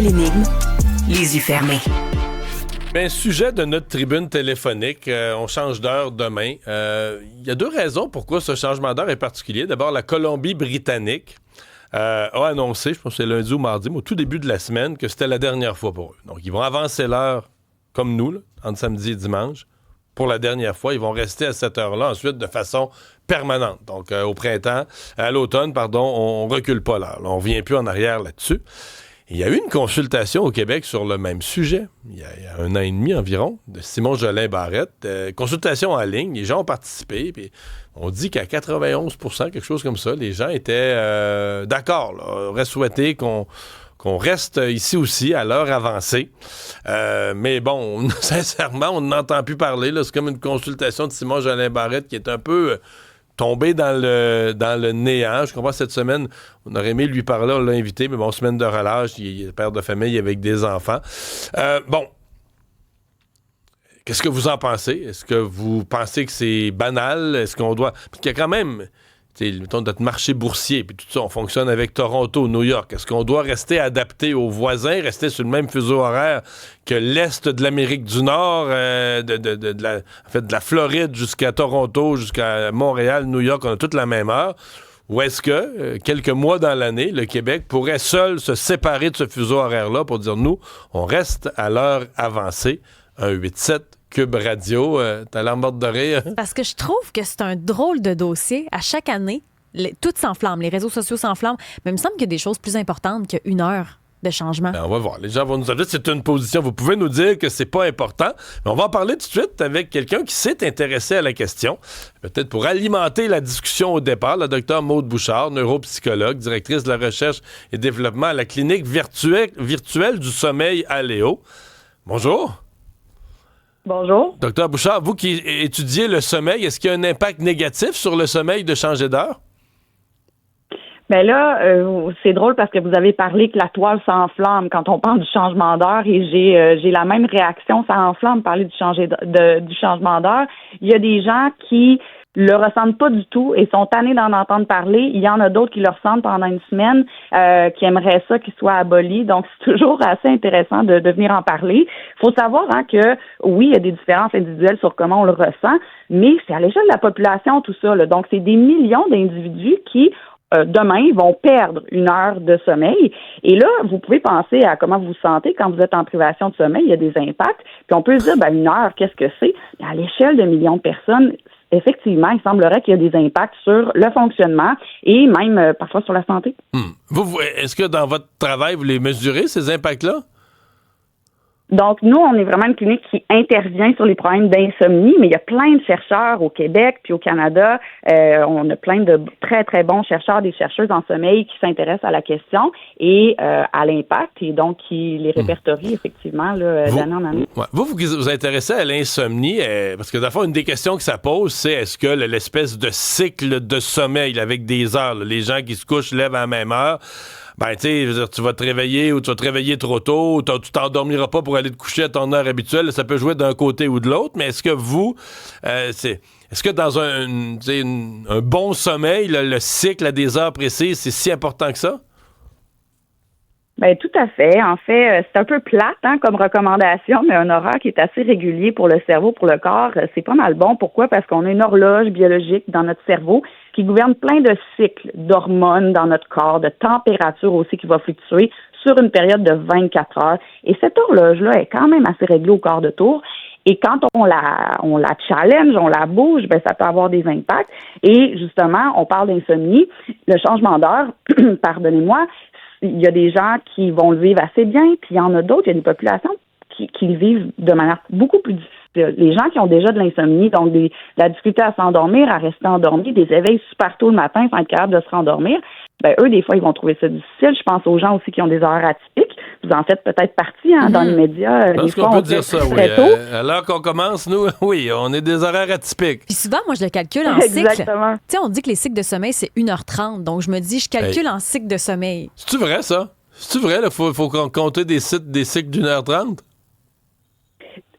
L'énigme, les yeux fermés. Bien, sujet de notre tribune téléphonique, on change d'heure demain. Il y a deux raisons pourquoi ce changement d'heure est particulier. D'abord, la Colombie-Britannique a annoncé, je pense que c'est lundi ou mardi, mais au tout début de la semaine, que c'était la dernière fois pour eux. Donc, ils vont avancer l'heure comme nous, là, entre samedi et dimanche. Pour la dernière fois, ils vont rester à cette heure-là ensuite de façon permanente. Donc, au printemps, à l'automne, pardon, on recule pas l'heure. Là, on revient plus en arrière là-dessus. Il y a eu une consultation au Québec sur le même sujet, il y a 1 an et demi environ, de Simon Jolin Barrette. Consultation en ligne, les gens ont participé, puis on dit qu'à 91%, quelque chose comme ça, les gens étaient d'accord, là, auraient souhaité qu'on reste ici aussi à l'heure avancée. Mais bon, sincèrement, on n'entend plus parler. Là. C'est comme une consultation de Simon Jolin Barrette qui est un peu tombé dans le néant. Je comprends, cette semaine, on aurait aimé lui parler, on l'a invité, mais bon, semaine de relâche, il est père de famille avec des enfants. Bon, qu'est-ce que vous en pensez? Est-ce que vous pensez que c'est banal? Est-ce qu'on doit... Puis qu'il y a quand même... mettons, notre marché boursier, puis tout ça, on fonctionne avec Toronto, New York. Est-ce qu'on doit rester adapté aux voisins, rester sur le même fuseau horaire que l'Est de l'Amérique du Nord, de la Floride jusqu'à Toronto, jusqu'à Montréal, New York, on a toute la même heure? Ou est-ce que, quelques mois dans l'année, le Québec pourrait seul se séparer de ce fuseau horaire-là pour dire, nous, on reste à l'heure avancée, 1-8-7 Cube Radio, t'as l'air morte de rire. Parce que je trouve que c'est un drôle de dossier. À chaque année, tout s'enflamme, les réseaux sociaux s'enflamment. Mais il me semble qu'il y a des choses plus importantes qu'une heure de changement. Ben, on va voir. Les gens vont nous dire, c'est une position. Vous pouvez nous dire que c'est pas important. Mais on va en parler tout de suite avec quelqu'un qui s'est intéressé à la question. Peut-être pour alimenter la discussion au départ, la Dr Maude Bouchard, neuropsychologue, directrice de la recherche et développement à la clinique virtuelle du sommeil à Léo. Bonjour. Bonjour. Docteur Bouchard, vous qui étudiez le sommeil, est-ce qu'il y a un impact négatif sur le sommeil de changer d'heure? Ben là, c'est drôle parce que vous avez parlé que la toile s'enflamme quand on parle du changement d'heure et j'ai la même réaction, ça enflamme parler du changement d'heure. Il y a des gens qui le ressentent pas du tout et sont tannés d'en entendre parler. Il y en a d'autres qui le ressentent pendant une semaine, qui aimeraient ça qu'il soit aboli. Donc, c'est toujours assez intéressant de venir en parler. Il faut savoir que, oui, il y a des différences individuelles sur comment on le ressent, mais c'est à l'échelle de la population, tout ça. Là. Donc, c'est des millions d'individus qui, demain, vont perdre 1 heure de sommeil. Et là, vous pouvez penser à comment vous vous sentez quand vous êtes en privation de sommeil. Il y a des impacts. Puis on peut se dire, 1 heure, qu'est-ce que c'est? À l'échelle de millions de personnes, effectivement, il semblerait qu'il y a des impacts sur le fonctionnement et même parfois sur la santé. Vous, est-ce que dans votre travail, vous les mesurez, ces impacts-là? Donc, nous, on est vraiment une clinique qui intervient sur les problèmes d'insomnie, mais il y a plein de chercheurs au Québec puis au Canada. On a plein de très, très bons chercheurs, des chercheuses en sommeil qui s'intéressent à la question et à l'impact et donc qui les répertorient effectivement là, d'année en année. Ouais. Vous vous intéressez à l'insomnie parce que d'abord, une des questions que ça pose, c'est est-ce que l'espèce de cycle de sommeil là, avec des heures, là, les gens qui se couchent lèvent à la même heure, ben, tu sais, je veux dire, tu vas te réveiller ou tu vas te réveiller trop tôt, ou tu t'endormiras pas pour aller te coucher à ton heure habituelle. Ça peut jouer d'un côté ou de l'autre, mais est-ce que vous, est-ce que dans un bon sommeil, le cycle à des heures précises, c'est si important que ça? Ben tout à fait. En fait, c'est un peu plate comme recommandation, mais un horaire qui est assez régulier pour le cerveau, pour le corps, c'est pas mal bon. Pourquoi? Parce qu'on a une horloge biologique dans notre cerveau qui gouverne plein de cycles d'hormones dans notre corps, de température aussi qui va fluctuer sur une période de 24 heures. Et cette horloge-là est quand même assez réglée au quart de tour. Et quand on la challenge, on la bouge, ben ça peut avoir des impacts. Et justement, on parle d'insomnie. Le changement d'heure, pardonnez-moi, il y a des gens qui vont le vivre assez bien, puis il y en a d'autres, il y a des populations qui le vivent de manière beaucoup plus difficile. Les gens qui ont déjà de l'insomnie, donc la difficulté à s'endormir, à rester endormi, des éveils super tôt le matin sans être capable de se rendormir, ben eux, des fois, ils vont trouver ça difficile. Je pense aux gens aussi qui ont des horaires atypiques. Vous en faites peut-être partie dans les médias. Je pense qu'on peut dire ça, oui. À l'heure qu'on commence, nous, oui, on est des horaires atypiques. Puis souvent, moi, je le calcule en cycle. Exactement. Tu sais, on dit que les cycles de sommeil, c'est 1h30. Donc, je me dis, je calcule en cycle de sommeil. C'est-tu vrai, ça? C'est-tu vrai, là? Faut compter des cycles d'1h30?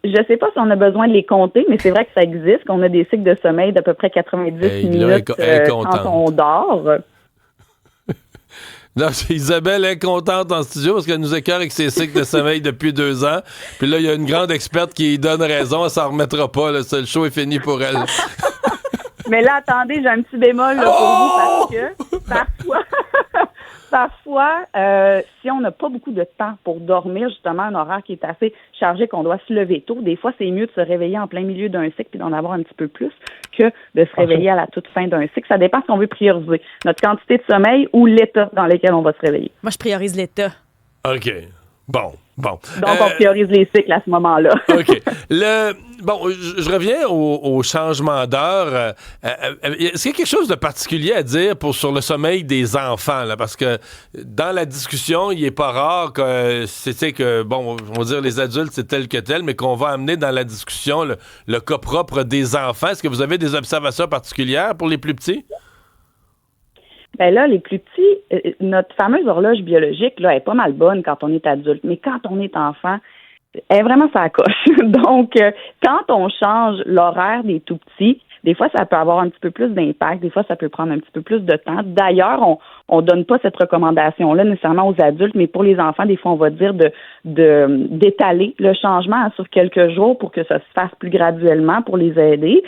Je sais pas si on a besoin de les compter, mais c'est vrai que ça existe, qu'on a des cycles de sommeil d'à peu près 90 minutes quand on dort. Non, Isabelle est contente en studio parce qu'elle nous écœure avec ses cycles de sommeil depuis 2 ans. Puis là, il y a une grande experte qui donne raison. Elle s'en remettra pas. Là. Le show est fini pour elle. Mais là, attendez, j'ai un petit bémol là, pour vous parce que parfois, si on n'a pas beaucoup de temps pour dormir, justement, un horaire qui est assez chargé, qu'on doit se lever tôt, des fois, c'est mieux de se réveiller en plein milieu d'un cycle et d'en avoir un petit peu plus que de se réveiller à la toute fin d'un cycle. Ça dépend si on veut prioriser notre quantité de sommeil ou l'état dans lequel on va se réveiller. Moi, je priorise l'état. OK. Bon. Donc, on priorise les cycles à ce moment-là. OK. Je reviens au changement d'heure. Est-ce qu'il y a quelque chose de particulier à dire sur le sommeil des enfants? Là? Parce que dans la discussion, il n'est pas rare que on va dire les adultes, c'est tel que tel, mais qu'on va amener dans la discussion le cas propre des enfants. Est-ce que vous avez des observations particulières pour les plus petits? Ben là, les plus petits, notre fameuse horloge biologique, là, est pas mal bonne quand on est adulte. Mais quand on est enfant, elle est vraiment ça coche. Donc, quand on change l'horaire des tout petits, des fois, ça peut avoir un petit peu plus d'impact. Des fois, ça peut prendre un petit peu plus de temps. D'ailleurs, on donne pas cette recommandation-là nécessairement aux adultes, mais pour les enfants, des fois, on va dire d'étaler le changement sur quelques jours pour que ça se fasse plus graduellement pour les aider.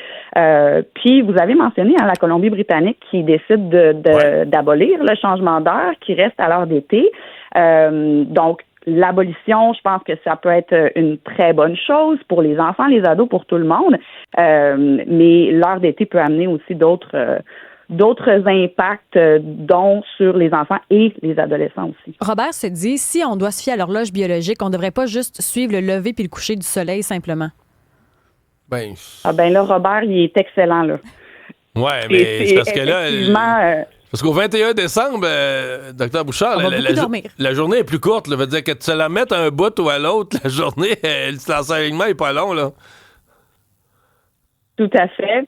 Puis, vous avez mentionné la Colombie-Britannique qui décide d'abolir le changement d'heure qui reste à l'heure d'été. Donc, l'abolition, je pense que ça peut être une très bonne chose pour les enfants, les ados, pour tout le monde. Mais l'heure d'été peut amener aussi d'autres impacts, dont sur les enfants et les adolescents aussi. Robert se dit, si on doit se fier à l'horloge biologique, on ne devrait pas juste suivre le lever puis le coucher du soleil simplement. Là, Robert, il est excellent, là. Ouais, mais c'est parce que là... Parce qu'au 21 décembre, Dr Bouchard, la journée est plus courte. Ça veut dire que tu la mettes à un bout ou à l'autre, la journée, l'enseignement n'est pas long, là. Tout à fait.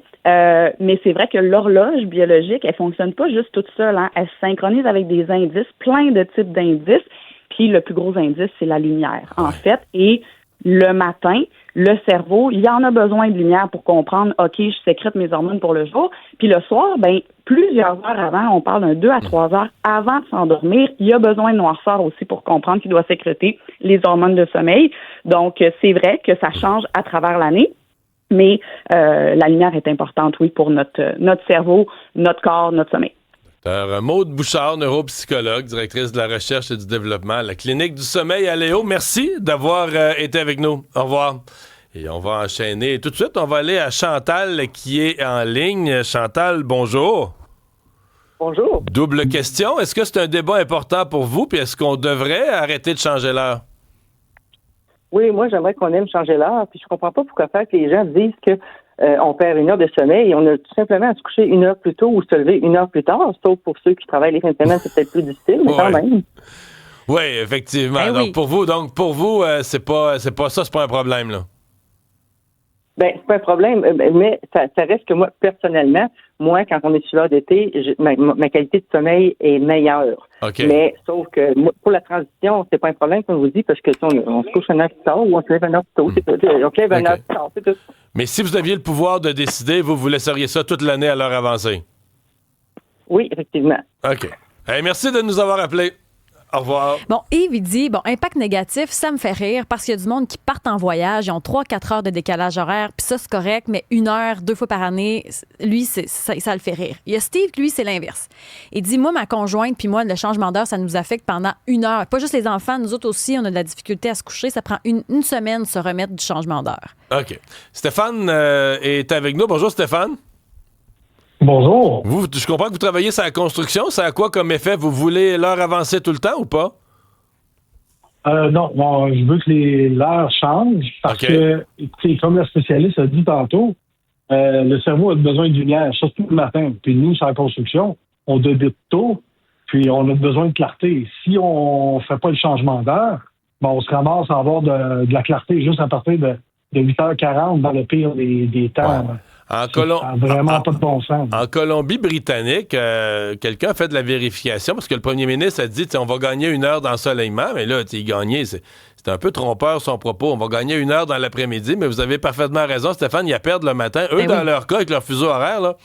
Mais c'est vrai que l'horloge biologique, elle fonctionne pas juste toute seule. Hein. Elle se synchronise avec des indices, plein de types d'indices. Puis le plus gros indice, c'est la lumière, en fait. Et le matin, le cerveau, il en a besoin de lumière pour comprendre, OK, je sécrète mes hormones pour le jour. Puis le soir, plusieurs heures avant, on parle d'un 2 à 3 heures avant de s'endormir, il y a besoin de noirceur aussi pour comprendre qu'il doit sécréter les hormones de sommeil. Donc, c'est vrai que ça change à travers l'année. Mais la lumière est importante, oui, pour notre cerveau, notre corps, notre sommeil. Maude Bouchard, neuropsychologue, directrice de la recherche et du développement à la Clinique du sommeil à Léo. Merci d'avoir été avec nous. Au revoir. Et on va enchaîner. Tout de suite, on va aller à Chantal qui est en ligne. Chantal, bonjour. Bonjour. Double question. Est-ce que c'est un débat important pour vous? Puis est-ce qu'on devrait arrêter de changer l'heure? Oui, moi, j'aimerais qu'on aime changer l'heure. Puis je comprends pas pourquoi faire que les gens disent que on perd 1 heure de sommeil et on a tout simplement à se coucher 1 heure plus tôt ou se lever 1 heure plus tard. Sauf pour ceux qui travaillent les fins de semaine, c'est peut-être plus difficile, mais quand même. Oui, effectivement. Donc pour vous, c'est pas ça, c'est pas un problème, là. C'est pas un problème, mais ça reste que moi, personnellement, quand on est sur l'heure d'été, ma qualité de sommeil est meilleure. Okay. Mais sauf que pour la transition, c'est pas un problème, comme je vous dis, parce que on se couche 1 heure plus tard ou on se lève 1 heure plus tôt. On se lève 1 heure plus tard, c'est tout. Mais si vous aviez le pouvoir de décider, vous laisseriez ça toute l'année à l'heure avancée? Oui, effectivement. OK. Hey, merci de nous avoir appelés. Au revoir. Bon, Yves, il dit, impact négatif, ça me fait rire parce qu'il y a du monde qui partent en voyage, ils ont 3-4 heures de décalage horaire, puis ça, c'est correct, mais 1 heure, 2 fois par année, lui, ça le fait rire. Il y a Steve, lui, c'est l'inverse. Il dit, moi, ma conjointe, puis moi, le changement d'heure, ça nous affecte pendant 1 heure. Pas juste les enfants, nous autres aussi, on a de la difficulté à se coucher. Ça prend une semaine de se remettre du changement d'heure. OK. Stéphane est avec nous. Bonjour, Stéphane. Bonjour. Je comprends que vous travaillez sur la construction. Ça a quoi comme effet? Vous voulez l'heure avancer tout le temps ou pas? Non, je veux que l'heure change parce que, comme la spécialiste a dit tantôt, le cerveau a besoin de lumière, surtout le matin. Puis nous, sur la construction, on débute tôt, puis on a besoin de clarté. Si on fait pas le changement d'heure, on se ramasse à avoir de la clarté juste à partir de 8h40 dans le pire des temps. Ouais. Vraiment pas de bon sens. En Colombie-Britannique, quelqu'un a fait de la vérification parce que le premier ministre a dit on va gagner 1 heure d'ensoleillement, mais là, gagner, c'est un peu trompeur son propos. On va gagner 1 heure dans l'après-midi, mais vous avez parfaitement raison, Stéphane, ils perdent le matin. Eux, dans leur cas, avec leur fuseau horaire, là,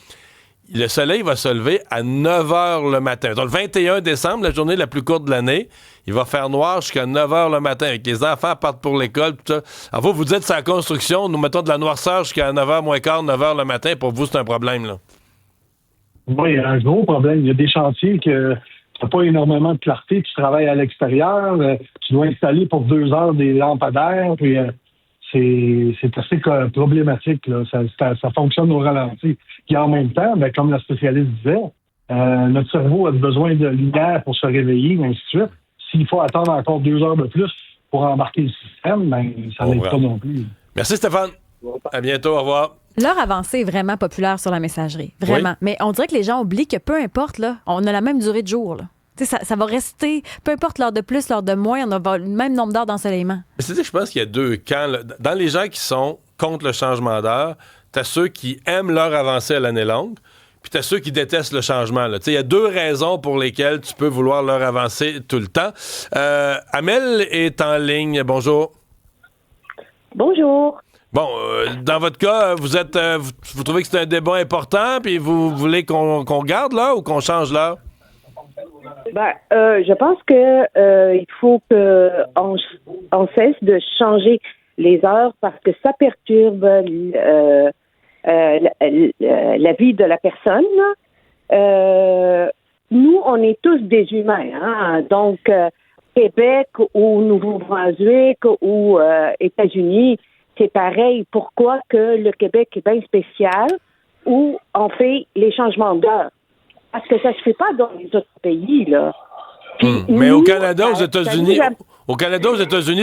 le soleil va se lever à 9 h le matin. Donc, le 21 décembre, la journée la plus courte de l'année, il va faire noir jusqu'à 9 h le matin. Avec les enfants partent pour l'école, tout ça. Alors, vous dites, c'est la construction, nous mettons de la noirceur jusqu'à 9 h moins quart, 9 h le matin. Pour vous, c'est un problème, là? Oui, il y a un gros problème. Il y a des chantiers que tu n'as pas énormément de clarté, tu travailles à l'extérieur, tu dois installer pour 2 heures des lampadaires, puis c'est assez problématique. Là. Ça fonctionne au ralenti. Puis en même temps, comme la spécialiste disait, notre cerveau a besoin de lumière pour se réveiller, et ainsi de suite. S'il faut attendre encore 2 heures de plus pour embarquer le système, ça n'aide pas non plus. Merci Stéphane. À bientôt. Au revoir. L'heure avancée est vraiment populaire sur la messagerie. Vraiment. Oui. Mais on dirait que les gens oublient que peu importe, là, on a la même durée de jour. Là. Ça va rester, peu importe l'heure de plus, l'heure de moins, on a le même nombre d'heures d'ensoleillement. C'est-à-dire que je pense qu'il y a deux camps. Là. Dans les gens qui sont contre le changement d'heure, t'as ceux qui aiment l'heure avancée à l'année longue, puis t'as ceux qui détestent le changement. Il y a 2 raisons pour lesquelles tu peux vouloir l'heure avancée tout le temps. Amel est en ligne. Bonjour. Bonjour. Bon, dans votre cas, vous trouvez que c'est un débat important, puis vous voulez qu'on garde l'heure ou qu'on change l'heure? Je pense que il faut qu'on cesse de changer les heures parce que ça perturbe la vie de la personne. Nous, on est tous des humains, hein? Donc, Québec ou Nouveau-Brunswick ou États-Unis, c'est pareil. Pourquoi que le Québec est bien spécial où on fait les changements d'heure? Parce que ça se fait pas dans les autres pays, là. Mais au Canada, aux États-Unis,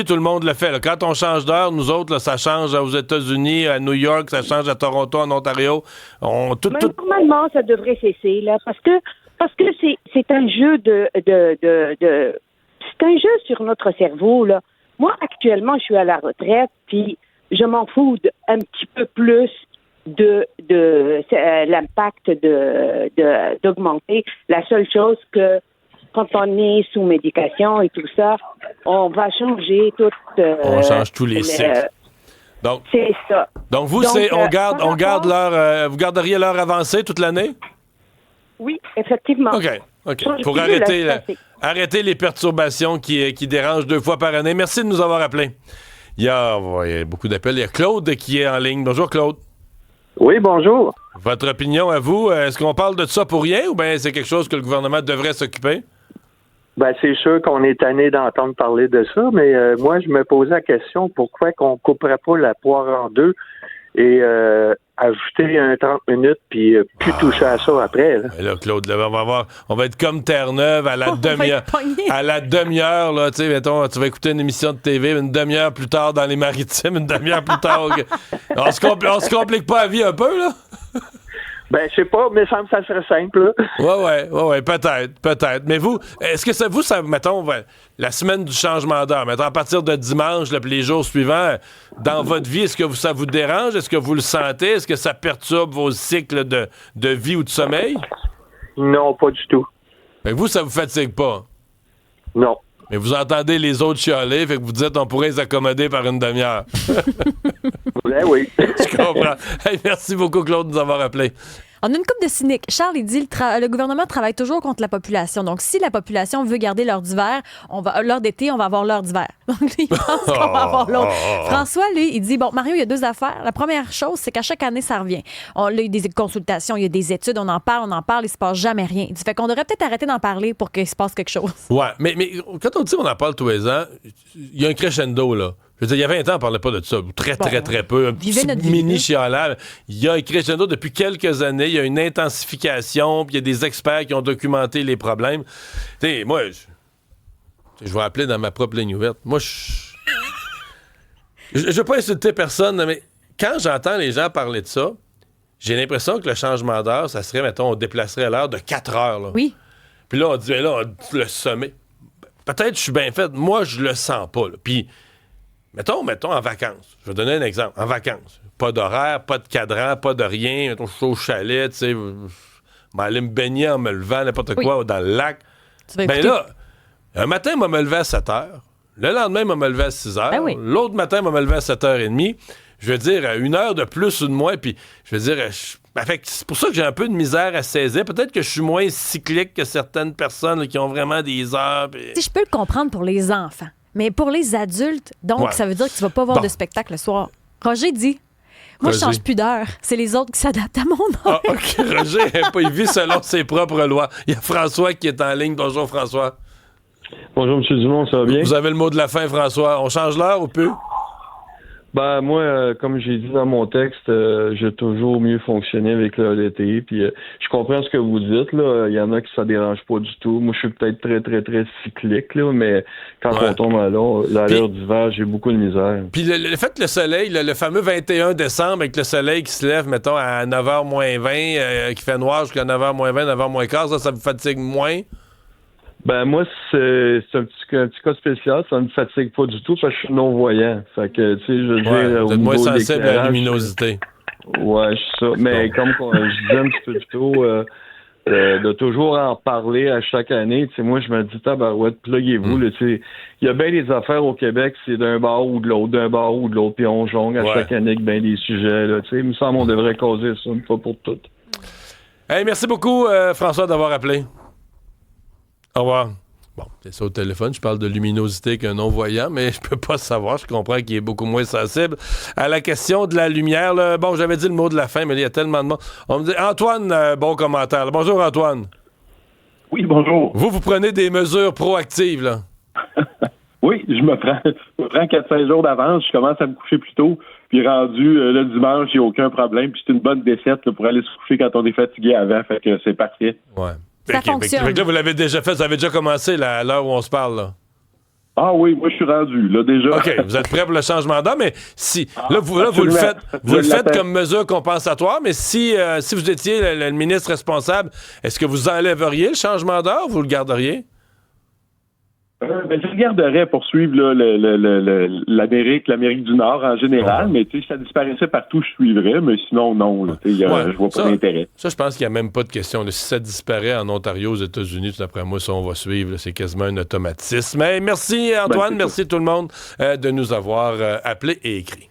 tout le monde le fait. Là. Quand on change d'heure, nous autres, là, ça change aux États-Unis, à New York, ça change à Toronto, en Ontario. Normalement, ça devrait cesser, là, parce que c'est un jeu c'est un jeu sur notre cerveau, là. Moi, actuellement, je suis à la retraite, puis je m'en fous un petit peu plus de l'impact d'augmenter. La seule chose que quand on est sous médication et tout ça, on va changer tout. On change tous les cycles. Donc, c'est ça. Donc vous, on garde l'heure. Vous garderiez l'heure avancée toute l'année? Oui, effectivement. OK. Pour arrêter les perturbations qui dérangent 2 fois par année. Merci de nous avoir appelés. Il y a beaucoup d'appels. Il y a Claude qui est en ligne. Bonjour, Claude. Oui, bonjour. Votre opinion à vous, est-ce qu'on parle de ça pour rien ou bien c'est quelque chose que le gouvernement devrait s'occuper? C'est sûr qu'on est tanné d'entendre parler de ça, mais moi, je me posais la question, pourquoi qu'on couperait pas la poire en 2 et ajouter un 30 minutes puis plus toucher à ça après. Là, là Claude, là, on va être comme Terre-Neuve à la demi-heure. À la demi-heure, là, tu sais, mettons, tu vas écouter une émission de TV, une demi-heure plus tard dans les Maritimes, une demi-heure plus tard. On se complique pas la vie un peu, là? Je sais pas, mais ça serait simple. Ouais, peut-être. Mais vous, est-ce que ça, mettons, la semaine du changement d'heure, mettons, à partir de dimanche, là, puis les jours suivants, dans votre vie, est-ce que ça vous dérange? Est-ce que vous le sentez? Est-ce que ça perturbe vos cycles de vie ou de sommeil? Non, pas du tout. Mais vous, ça vous fatigue pas? Non. Mais vous entendez les autres chialer, fait que vous dites on pourrait les accommoder par une demi-heure. Oui. Je comprends. Hey, merci beaucoup, Claude, de nous avoir appelés. On a une couple de cyniques. Charles, il dit le gouvernement travaille toujours contre la population. Donc, si la population veut garder l'heure d'hiver, l'heure d'été, on va avoir l'heure d'hiver. Donc, lui, il pense qu'on va avoir l'autre. François, lui, il dit, Mario, il y a 2 affaires. La première chose, c'est qu'à chaque année, ça revient. Il y a des consultations, il y a des études, on en parle, il se passe jamais rien. Il dit, fait qu'on devrait peut-être arrêter d'en parler pour qu'il se passe quelque chose. Ouais, mais quand on dit qu'on en parle tous les ans, il y a un crescendo, là. Je veux dire, il y a 20 ans, on ne parlait pas de ça. Très peu. Un petit mini-chialage. Il y a un crescendo depuis quelques années. Il y a une intensification. Puis il y a des experts qui ont documenté les problèmes. Tu sais, moi, je vais appeler dans ma propre ligne ouverte. Moi, je ne veux pas insulter personne, mais quand j'entends les gens parler de ça, j'ai l'impression que le changement d'heure, ça serait, mettons, on déplacerait l'heure de 4 heures. Là. Oui. Puis là, on dit, le sommet. Peut-être que je suis bien fait. Moi, je le sens pas. Là. Puis, mettons en vacances. Je vais donner un exemple. En vacances. Pas d'horaire, pas de cadran, pas de rien. Mettons, je suis au chalet, tu sais. Je aller me baigner en me levant, n'importe quoi, dans le lac. Là, un matin, je vais me lever à 7 heures. Le lendemain, je vais me lever à 6 heures. Ben oui. L'autre matin, je vais me lever à 7h30. je veux dire, 1 heure de plus ou de moins, puis je veux dire, c'est pour ça que j'ai un peu de misère à saisir. Peut-être que je suis moins cyclique que certaines personnes là, qui ont vraiment des heures. Pis... Si je peux le comprendre pour les enfants, mais pour les adultes, donc ça veut dire que tu vas pas voir de spectacle le soir. Roger dit... Moi, je change plus d'heure. C'est les autres qui s'adaptent à mon heure. Ah, OK. Roger, il vit selon ses propres lois. Il y a François qui est en ligne. Bonjour, François. Bonjour, M. Dumont, ça va bien? Vous avez le mot de la fin, François. On change l'heure ou peu? Ben, moi, comme j'ai dit dans mon texte, j'ai toujours mieux fonctionné avec l'été. Puis, je comprends ce que vous dites, là. Il y en a qui ça dérange pas du tout. Moi, je suis peut-être très, très, très cyclique, là. Mais quand on tombe à l'heure d'hiver, j'ai beaucoup de misère. Puis, le fait que le soleil, le fameux 21 décembre, avec le soleil qui se lève, mettons, à 9h moins 20, qui fait noir jusqu'à 9h moins 20, 9h moins quart, ça vous fatigue moins? Ben moi, c'est un petit cas spécial. Ça ne me fatigue pas du tout parce que je suis non-voyant. Fait que, tu sais, je veux dire... Vous êtes moins sensible à la luminosité. Ouais, je suis ça. Mais comme je disais un petit peu plus tôt, de toujours en parler à chaque année, tu sais, moi, je me dis, tabarouette, pluguez-vous, tu sais. Il y a bien des affaires au Québec, c'est d'un bar ou de l'autre, puis on jongle à chaque année avec bien des sujets, là. Tu sais, il me semble qu'on devrait causer ça une fois pour toutes. Hey, merci beaucoup, François, d'avoir appelé. Au revoir. Bon, c'est ça au téléphone. Je parle de luminosité qu'un non-voyant, mais je peux pas savoir. Je comprends qu'il est beaucoup moins sensible à la question de la lumière. Là. Bon, j'avais dit le mot de la fin, mais il y a tellement de monde. On me dit, Antoine, bon commentaire. Là. Bonjour, Antoine. Oui, bonjour. Vous prenez des mesures proactives, là? Oui, je me prends 4-5 jours d'avance. Je commence à me coucher plus tôt. Puis rendu le dimanche, il n'y a aucun problème. Puis c'est une bonne défaite là, pour aller se coucher quand on est fatigué avant. Fait que c'est parfait. Ouais. Ça fonctionne. Fait que là, vous l'avez déjà fait, ça avait déjà commencé là, à l'heure où on se parle. Là. Ah oui, moi je suis rendu, là déjà. OK, vous êtes prêt pour le changement d'heure, mais si vous le faites comme mesure compensatoire, mais si vous étiez le ministre responsable, est-ce que vous enlèveriez le changement d'heure ou vous le garderiez? Je le garderais pour suivre là, l'Amérique du Nord en général, mais si ça disparaissait partout, je suivrais, mais sinon, non. Je vois pas d'intérêt. Ça, je pense qu'il n'y a même pas de question. Là, si ça disparaît en Ontario, aux États-Unis, tout d'après moi, ça, on va suivre. Là, c'est quasiment un automatisme. Mais merci, Antoine. Merci tout le monde de nous avoir appelés et écrits.